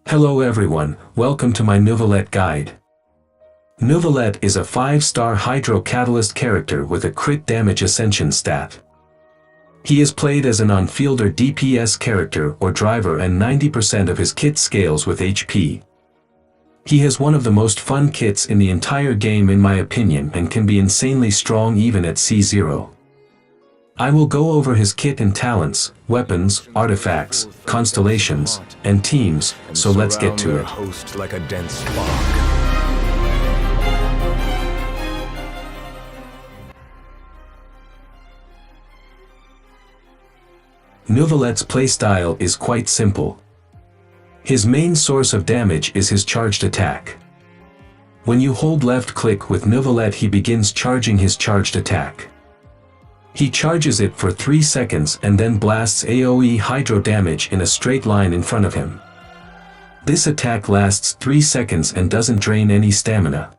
Hello everyone, welcome to my Neuvillette guide. Neuvillette is a 5-star Hydro Catalyst character with a crit damage ascension stat. He is played as an on-fielder DPS character or driver and 90% of his kit scales with HP. He has one of the most fun kits in the entire game in my opinion and can be insanely strong even at C0. I will go over his kit and talents, weapons, artifacts, constellations, and teams, so let's get to it. Host like a dense fog. Neuvillette's playstyle is quite simple. His main source of damage is his charged attack. When you hold left click with Neuvillette, he begins charging his charged attack. He charges it for 3 seconds and then blasts AoE hydro damage in a straight line in front of him. This attack lasts 3 seconds and doesn't drain any stamina.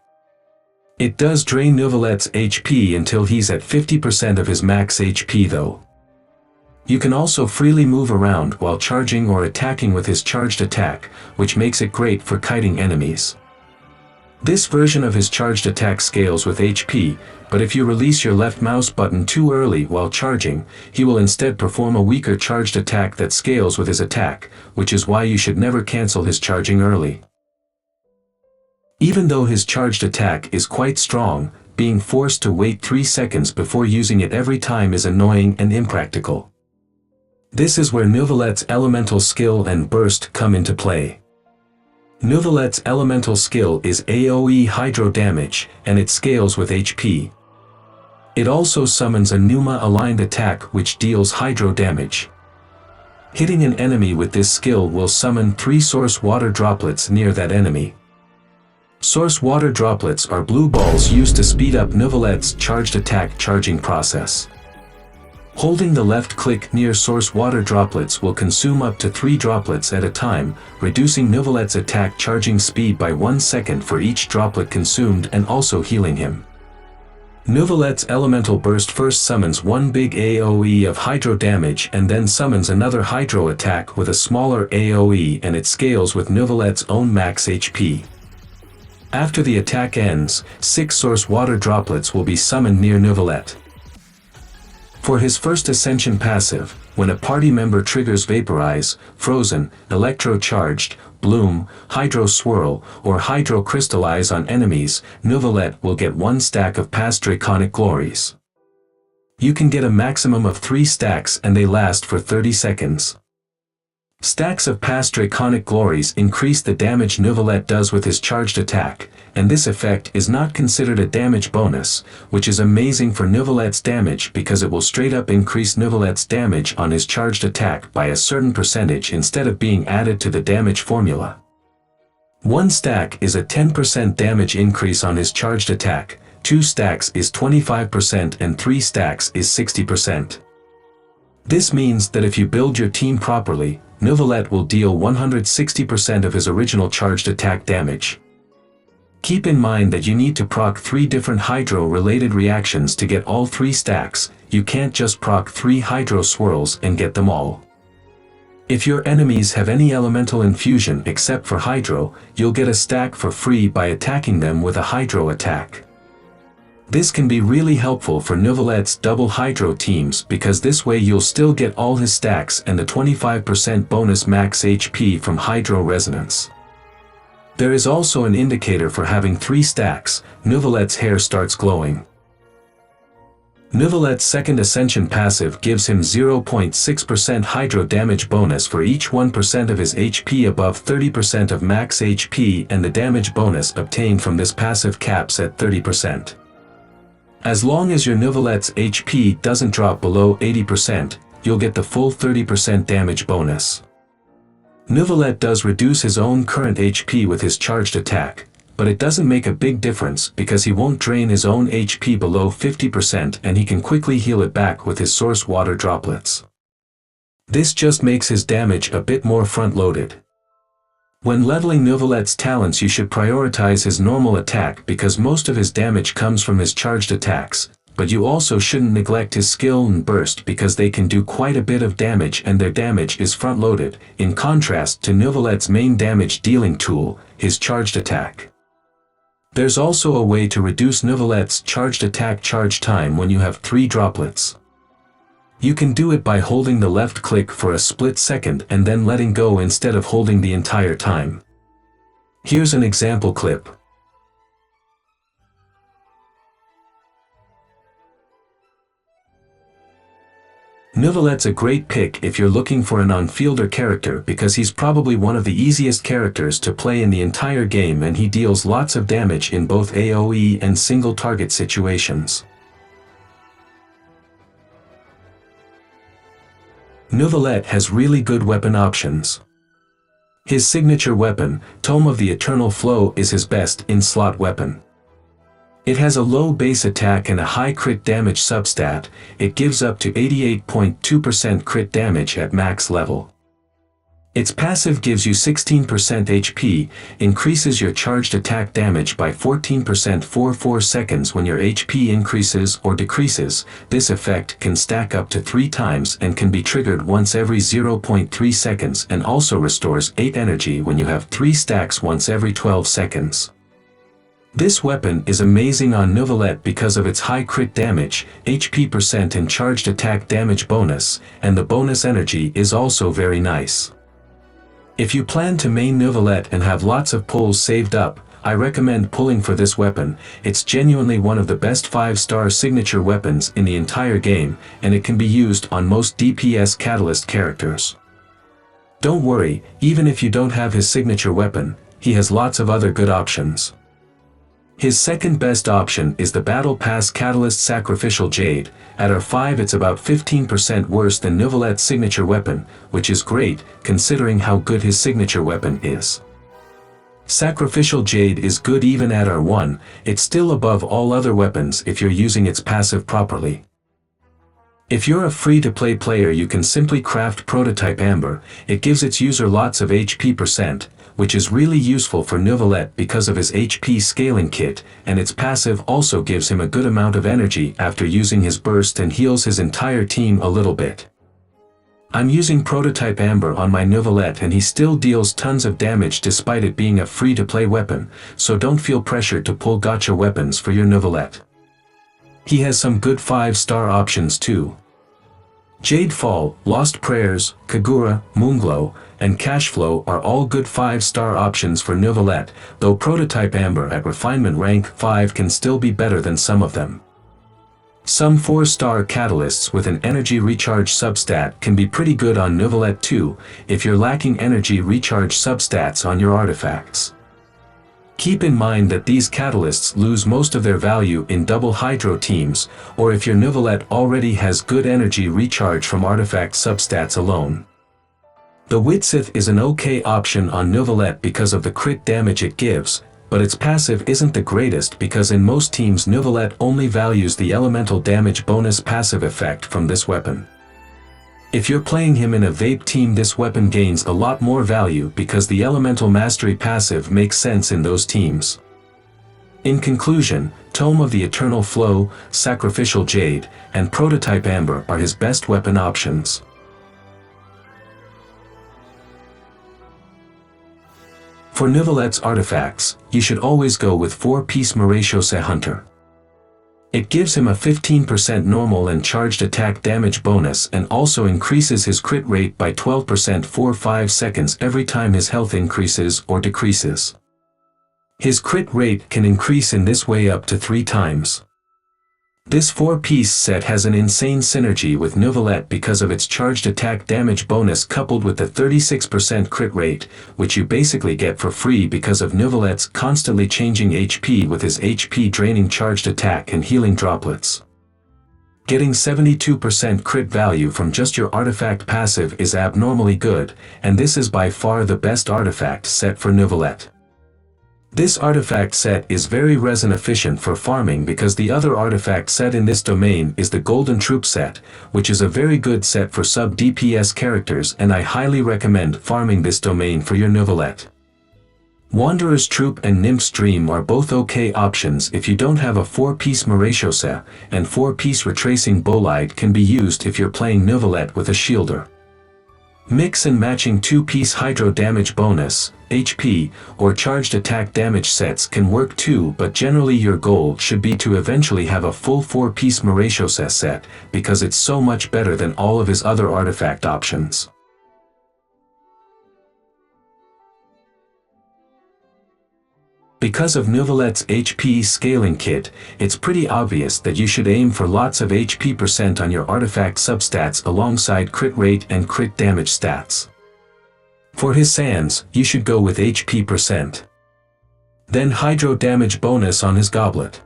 It does drain Neuvillette's HP until he's at 50% of his max HP though. You can also freely move around while charging or attacking with his charged attack, which makes it great for kiting enemies. This version of his charged attack scales with HP, but if you release your left mouse button too early while charging, he will instead perform a weaker charged attack that scales with his attack, which is why you should never cancel his charging early. Even though his charged attack is quite strong, being forced to wait 3 seconds before using it every time is annoying and impractical. This is where Neuvillette's elemental skill and burst come into play. Neuvillette's elemental skill is AoE hydro damage, and it scales with HP. It also summons a Pneuma-aligned attack which deals hydro damage. Hitting an enemy with this skill will summon 3 source water droplets near that enemy. Source water droplets are blue balls used to speed up Neuvillette's charged attack charging process. Holding the left click near source water droplets will consume up to 3 droplets at a time, reducing Neuvillette's attack charging speed by 1 second for each droplet consumed and also healing him. Neuvillette's elemental burst first summons one big AoE of hydro damage and then summons another hydro attack with a smaller AoE, and it scales with Neuvillette's own max HP. After the attack ends, 6 source water droplets will be summoned near Neuvillette. For his first Ascension passive, when a party member triggers Vaporize, Frozen, Electro-Charged, Bloom, Hydro Swirl, or Hydro Crystallize on enemies, Neuvillette will get 1 stack of past Draconic Glories. You can get a maximum of 3 stacks and they last for 30 seconds. Stacks of past Draconic Glories increase the damage Neuvillette does with his charged attack, and this effect is not considered a damage bonus, which is amazing for Neuvillette's damage because it will straight up increase Neuvillette's damage on his charged attack by a certain percentage instead of being added to the damage formula. 1 stack is a 10% damage increase on his charged attack, 2 stacks is 25% and 3 stacks is 60%. This means that if you build your team properly, Neuvillette will deal 160% of his original charged attack damage. Keep in mind that you need to proc 3 different hydro-related reactions to get all 3 stacks. You can't just proc 3 hydro swirls and get them all. If your enemies have any elemental infusion except for hydro, you'll get a stack for free by attacking them with a hydro attack. This can be really helpful for Neuvillette's double hydro teams because this way you'll still get all his stacks and the 25% bonus max HP from hydro resonance. There is also an indicator for having 3 stacks. Neuvillette's hair starts glowing. Neuvillette's second Ascension passive gives him 0.6% hydro damage bonus for each 1% of his HP above 30% of max HP, and the damage bonus obtained from this passive caps at 30%. As long as your Neuvillette's HP doesn't drop below 80%, you'll get the full 30% damage bonus. Neuvillette does reduce his own current HP with his charged attack, but it doesn't make a big difference because he won't drain his own HP below 50% and he can quickly heal it back with his source water droplets. This just makes his damage a bit more front-loaded. When leveling Neuvillette's talents, you should prioritize his normal attack because most of his damage comes from his charged attacks, but you also shouldn't neglect his skill and burst because they can do quite a bit of damage and their damage is front-loaded, in contrast to Neuvillette's main damage dealing tool, his charged attack. There's also a way to reduce Neuvillette's charged attack charge time when you have 3 droplets. You can do it by holding the left click for a split second and then letting go instead of holding the entire time. Here's an example clip. Neuvillette's a great pick if you're looking for an on-fielder character because he's probably one of the easiest characters to play in the entire game and he deals lots of damage in both AoE and single target situations. Neuvillette has really good weapon options. His signature weapon, Tome of the Eternal Flow, is his best in-slot weapon. It has a low base attack and a high crit damage substat. It gives up to 88.2% crit damage at max level. Its passive gives you 16% HP, increases your charged attack damage by 14% for 4 seconds when your HP increases or decreases. This effect can stack up to 3 times and can be triggered once every 0.3 seconds and also restores 8 energy when you have 3 stacks once every 12 seconds. This weapon is amazing on Neuvillette because of its high crit damage, HP percent and charged attack damage bonus, and the bonus energy is also very nice. If you plan to main Neuvillette and have lots of pulls saved up, I recommend pulling for this weapon. It's genuinely one of the best 5-star signature weapons in the entire game, and it can be used on most DPS Catalyst characters. Don't worry, even if you don't have his signature weapon, he has lots of other good options. His second best option is the Battle Pass Catalyst Sacrificial Jade. At R5 it's about 15% worse than Neuvillette's signature weapon, which is great, considering how good his signature weapon is. Sacrificial Jade is good even at R1, it's still above all other weapons if you're using its passive properly. If you're a free-to-play player you can simply craft Prototype Amber. It gives its user lots of HP percent, which is really useful for Neuvillette because of his HP scaling kit, and its passive also gives him a good amount of energy after using his burst and heals his entire team a little bit. I'm using Prototype Amber on my Neuvillette and he still deals tons of damage despite it being a free-to-play weapon, so don't feel pressured to pull gacha weapons for your Neuvillette. He has some good 5-star options too. Jade Fall, Lost Prayers, Kazuha, Moonglow, and Cashflow are all good 5-star options for Neuvillette, though Prototype Amber at Refinement Rank 5 can still be better than some of them. Some 4-star catalysts with an energy recharge substat can be pretty good on Neuvillette too, if you're lacking energy recharge substats on your artifacts. Keep in mind that these catalysts lose most of their value in double hydro teams, or if your Neuvillette already has good energy recharge from artifact substats alone. The Whitsith is an okay option on Neuvillette because of the crit damage it gives, but its passive isn't the greatest because in most teams Neuvillette only values the elemental damage bonus passive effect from this weapon. If you're playing him in a vape team this weapon gains a lot more value because the elemental mastery passive makes sense in those teams. In conclusion, Tome of the Eternal Flow, Sacrificial Jade, and Prototype Amber are his best weapon options. For Neuvillette's artifacts, you should always go with 4-piece Maréchaussée Hunter. It gives him a 15% normal and charged attack damage bonus and also increases his crit rate by 12% for 5 seconds every time his health increases or decreases. His crit rate can increase in this way up to 3 times. This 4-piece set has an insane synergy with Neuvillette because of its charged attack damage bonus coupled with the 36% crit rate, which you basically get for free because of Neuvillette's constantly changing HP with his HP draining charged attack and healing droplets. Getting 72% crit value from just your artifact passive is abnormally good, and this is by far the best artifact set for Neuvillette. This artifact set is very resin efficient for farming because the other artifact set in this domain is the Golden Troop set, which is a very good set for sub-DPS characters and I highly recommend farming this domain for your Neuvillette. Wanderer's Troop and Nymph's Dream are both okay options if you don't have a 4-piece Maréchaussée, and 4-piece Retracing Bolide can be used if you're playing Neuvillette with a Shielder. Mix and matching 2-piece Hydro Damage Bonus, HP, or Charged Attack Damage sets can work too, but generally your goal should be to eventually have a full 4-piece Maréchaussée set, because it's so much better than all of his other artifact options. Because of Neuvillette's HP scaling kit, it's pretty obvious that you should aim for lots of HP percent on your artifact substats alongside crit rate and crit damage stats. For his sands, you should go with HP percent. Then hydro damage bonus on his goblet.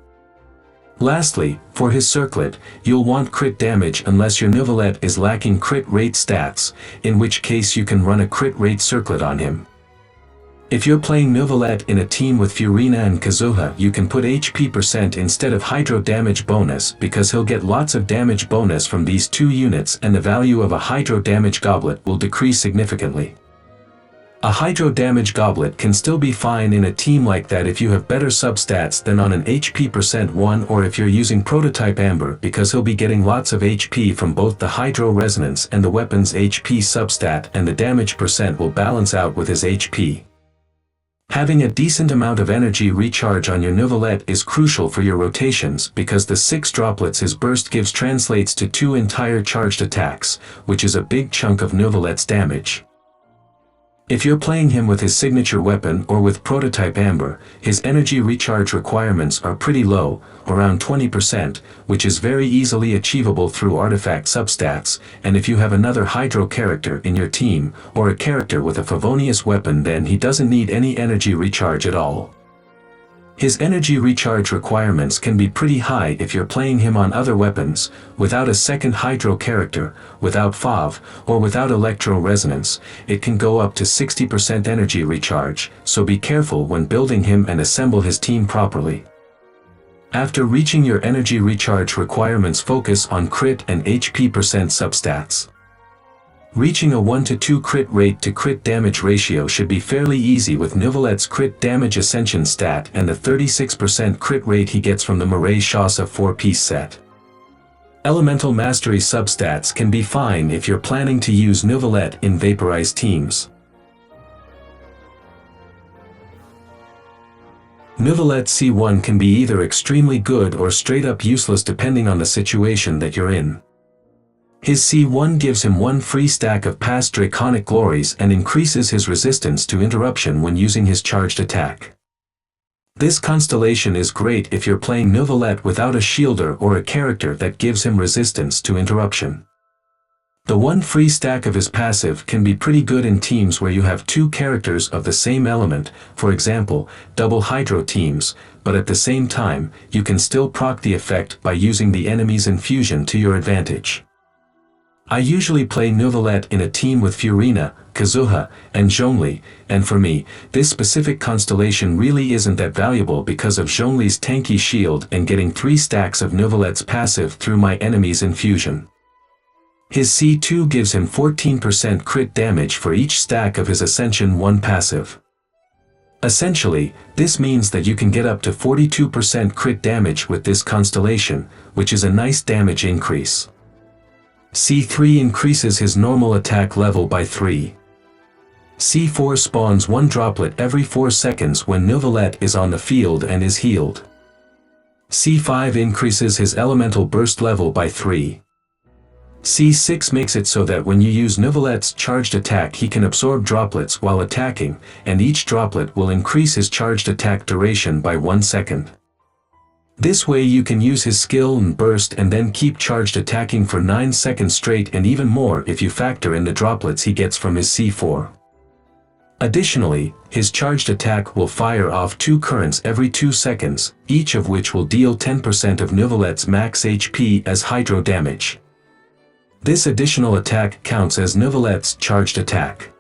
Lastly, for his circlet, you'll want crit damage unless your Neuvillette is lacking crit rate stats, in which case you can run a crit rate circlet on him. If you're playing Neuvillette in a team with Furina and Kazuha, you can put HP percent instead of hydro damage bonus because he'll get lots of damage bonus from these two units and the value of a hydro damage goblet will decrease significantly. A hydro damage goblet can still be fine in a team like that if you have better substats than on an HP percent one, or if you're using Prototype Amber, because he'll be getting lots of HP from both the hydro resonance and the weapon's HP substat, and the damage percent will balance out with his HP. Having a decent amount of energy recharge on your Neuvillette is crucial for your rotations because the 6 droplets his burst gives translates to 2 entire charged attacks, which is a big chunk of Neuvillette's damage. If you're playing him with his signature weapon or with Prototype Amber, his energy recharge requirements are pretty low, around 20%, which is very easily achievable through artifact substats, and if you have another Hydro character in your team, or a character with a Favonius weapon, then he doesn't need any energy recharge at all. His energy recharge requirements can be pretty high if you're playing him on other weapons, without a second Hydro character, without Fav, or without Electro Resonance. It can go up to 60% energy recharge, so be careful when building him and assemble his team properly. After reaching your energy recharge requirements, focus on crit and HP percent substats. Reaching a 1:2 crit rate to crit damage ratio should be fairly easy with Neuvillette's crit damage ascension stat and the 36% crit rate he gets from the Maréchaussée 4-piece set. Elemental mastery substats can be fine if you're planning to use Neuvillette in vaporized teams. Neuvillette C1 can be either extremely good or straight up useless depending on the situation that you're in. His C1 gives him 1 free stack of past Draconic Glories and increases his resistance to interruption when using his charged attack. This constellation is great if you're playing Neuvillette without a Shielder or a character that gives him resistance to interruption. The 1 free stack of his passive can be pretty good in teams where you have 2 characters of the same element, for example, double Hydro teams, but at the same time, you can still proc the effect by using the enemy's infusion to your advantage. I usually play Neuvillette in a team with Furina, Kazuha, and Zhongli, and for me, this specific constellation really isn't that valuable because of Zhongli's tanky shield and getting 3 stacks of Neuvillette's passive through my enemy's infusion. His C2 gives him 14% crit damage for each stack of his Ascension 1 passive. Essentially, this means that you can get up to 42% crit damage with this constellation, which is a nice damage increase. C3 increases his normal attack level by 3. C4 spawns 1 droplet every 4 seconds when Neuvillette is on the field and is healed. C5 increases his elemental burst level by 3. C6 makes it so that when you use Neuvillette's charged attack he can absorb droplets while attacking, and each droplet will increase his charged attack duration by 1 second. This way you can use his skill and burst and then keep charged attacking for 9 seconds straight, and even more if you factor in the droplets he gets from his C4. Additionally, his charged attack will fire off 2 currents every 2 seconds, each of which will deal 10% of Neuvillette's max HP as hydro damage. This additional attack counts as Neuvillette's charged attack.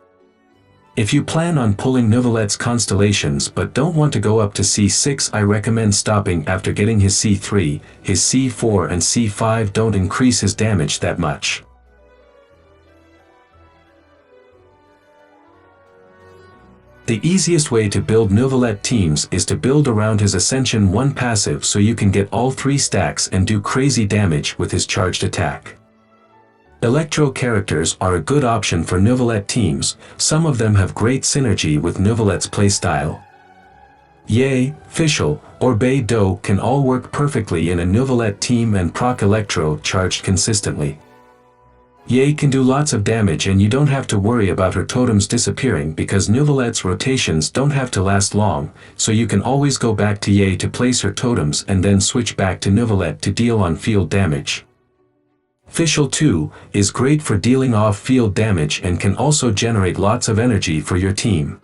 If you plan on pulling Neuvillette's constellations but don't want to go up to C6, I recommend stopping after getting his C3, his C4 and C5 don't increase his damage that much. The easiest way to build Neuvillette teams is to build around his Ascension 1 passive so you can get all 3 stacks and do crazy damage with his charged attack. Electro characters are a good option for Neuvillette teams, some of them have great synergy with Neuvillette's playstyle. Ye, Fischl, or Beidou can all work perfectly in a Neuvillette team and proc Electro charged consistently. Ye can do lots of damage and you don't have to worry about her totems disappearing because Neuvillette's rotations don't have to last long, so you can always go back to Ye to place her totems and then switch back to Neuvillette to deal on-field damage. Fischl too is great for dealing off-field damage and can also generate lots of energy for your team.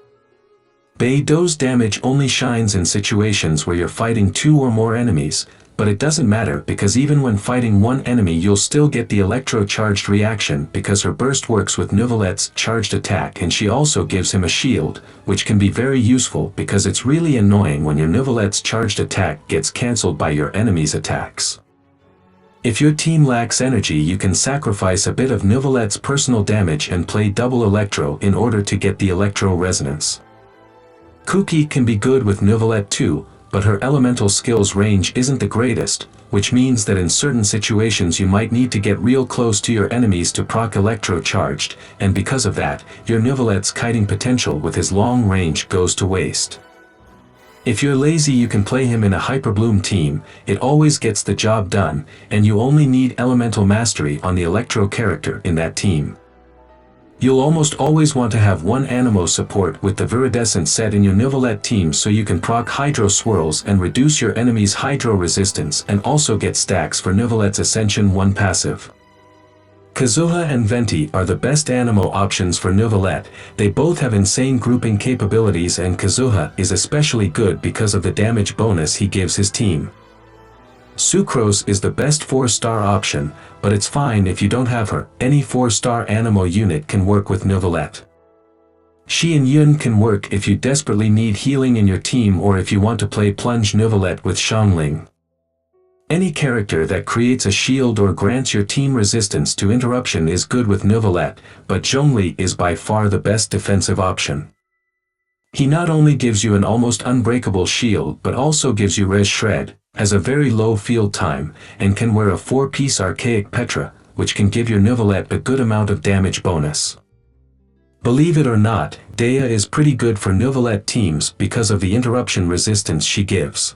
Beidou's damage only shines in situations where you're fighting 2 or more enemies, but it doesn't matter because even when fighting 1 enemy you'll still get the electro-charged reaction because her burst works with Neuvillette's charged attack and she also gives him a shield, which can be very useful because it's really annoying when your Neuvillette's charged attack gets cancelled by your enemy's attacks. If your team lacks energy you can sacrifice a bit of Neuvillette's personal damage and play double electro in order to get the electro resonance. Kuki can be good with Neuvillette too, but her elemental skills range isn't the greatest, which means that in certain situations you might need to get real close to your enemies to proc electro charged, and because of that, your Neuvillette's kiting potential with his long range goes to waste. If you're lazy you can play him in a Hyperbloom team, it always gets the job done, and you only need elemental mastery on the electro character in that team. You'll almost always want to have 1 Anemo support with the Viridescent set in your Neuvillette team so you can proc Hydro Swirls and reduce your enemy's Hydro resistance and also get stacks for Neuvillette's Ascension 1 passive. Kazuha and Venti are the best Anemo options for Neuvillette, they both have insane grouping capabilities and Kazuha is especially good because of the damage bonus he gives his team. Sucrose is the best 4-star option, but it's fine if you don't have her, any 4-star Anemo unit can work with Neuvillette. Shi and Yun can work if you desperately need healing in your team or if you want to play Plunge Neuvillette with Xiangling. Any character that creates a shield or grants your team resistance to interruption is good with Neuvillette, but Zhongli is by far the best defensive option. He not only gives you an almost unbreakable shield but also gives you Res Shred, has a very low field time, and can wear a 4-piece Archaic Petra, which can give your Neuvillette a good amount of damage bonus. Believe it or not, Dea is pretty good for Neuvillette teams because of the interruption resistance she gives.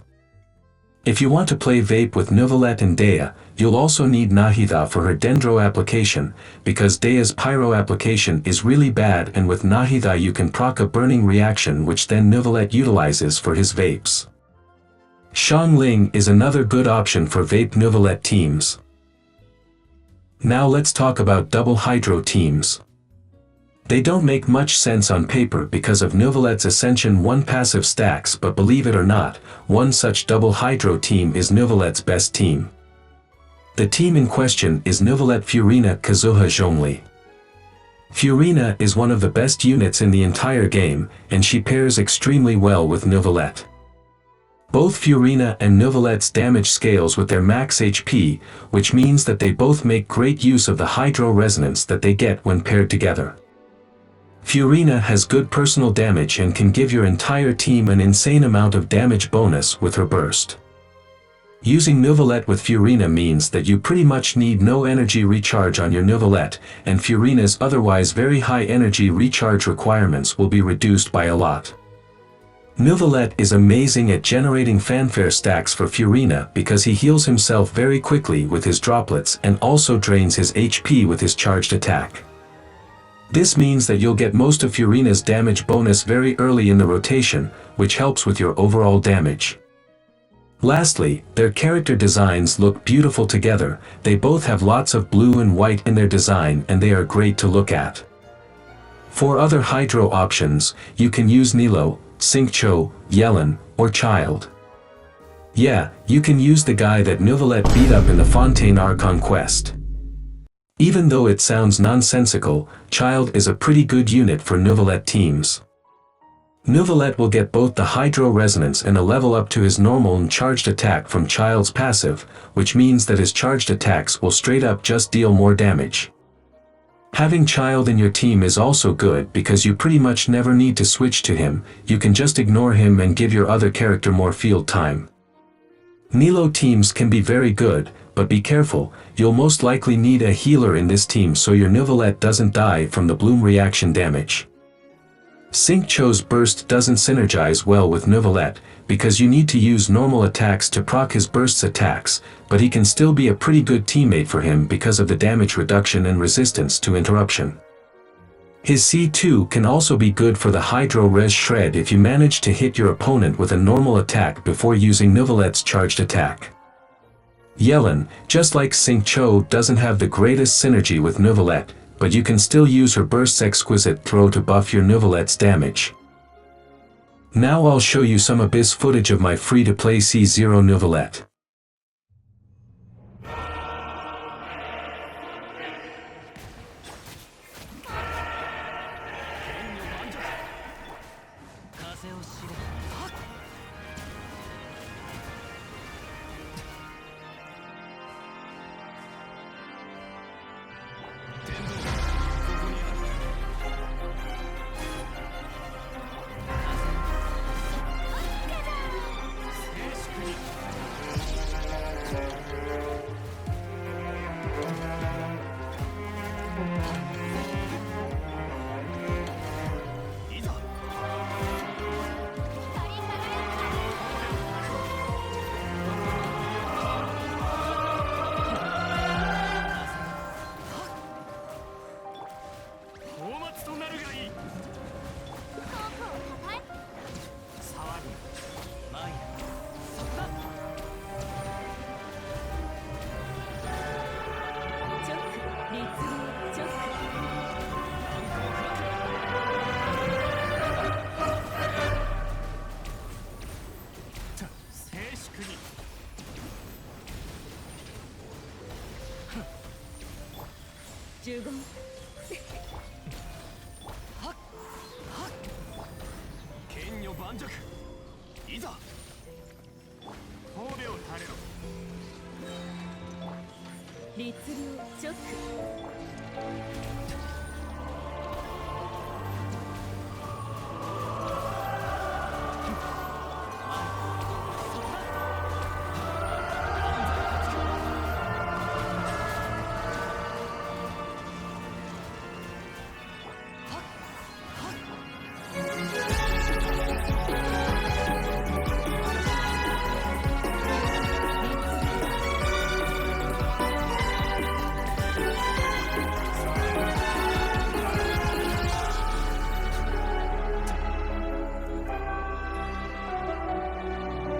If you want to play Vape with Neuvillette and Dea, you'll also need Nahida for her Dendro application, because Dea's Pyro application is really bad and with Nahida you can proc a burning reaction which then Neuvillette utilizes for his Vapes. Xiangling is another good option for Vape Neuvillette teams. Now let's talk about double Hydro teams. They don't make much sense on paper because of Neuvillette's Ascension 1 passive stacks, but believe it or not, one such double Hydro team is Neuvillette's best team. The team in question is Neuvillette Furina Kazuha Zhongli. Furina is one of the best units in the entire game, and she pairs extremely well with Neuvillette. Both Furina and Neuvillette's damage scales with their max HP, which means that they both make great use of the Hydro resonance that they get when paired together. Furina has good personal damage and can give your entire team an insane amount of damage bonus with her burst. Using Neuvillette with Furina means that you pretty much need no energy recharge on your Neuvillette, and Furina's otherwise very high energy recharge requirements will be reduced by a lot. Neuvillette is amazing at generating fanfare stacks for Furina because he heals himself very quickly with his droplets and also drains his HP with his charged attack. This means that you'll get most of Furina's damage bonus very early in the rotation, which helps with your overall damage. Lastly, their character designs look beautiful together, they both have lots of blue and white in their design and they are great to look at. For other Hydro options, you can use Nilo, Xingqiu, Yellen, or Child. Yeah, you can use the guy that Neuvillette beat up in the Fontaine Archon quest. Even though it sounds nonsensical, Child is a pretty good unit for Neuvillette teams. Neuvillette will get both the Hydro resonance and a level up to his normal and charged attack from Child's passive, which means that his charged attacks will straight up just deal more damage. Having Child in your team is also good because you pretty much never need to switch to him, you can just ignore him and give your other character more field time. Nilo teams can be very good, but be careful, you'll most likely need a healer in this team so your Neuvillette doesn't die from the bloom reaction damage. Xingqiu's burst doesn't synergize well with Neuvillette, because you need to use normal attacks to proc his burst's attacks, but he can still be a pretty good teammate for him because of the damage reduction and resistance to interruption. His C2 can also be good for the Hydro Res Shred if you manage to hit your opponent with a normal attack before using Neuvillette's charged attack. Yellen, just like Xingqiu, doesn't have the greatest synergy with Neuvillette, but you can still use her burst's exquisite throw to buff your Neuvillette's damage. Now I'll show you some Abyss footage of my free-to-play C0 Neuvillette.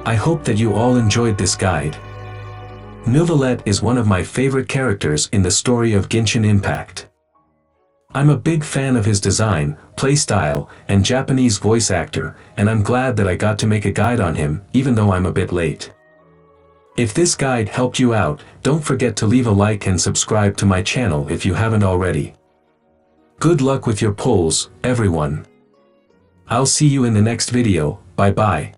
I hope that you all enjoyed this guide. Neuvillette is one of my favorite characters in the story of Genshin Impact. I'm a big fan of his design, playstyle, and Japanese voice actor, and I'm glad that I got to make a guide on him, even though I'm a bit late. If this guide helped you out, don't forget to leave a like and subscribe to my channel if you haven't already. Good luck with your polls, everyone. I'll see you in the next video, bye bye.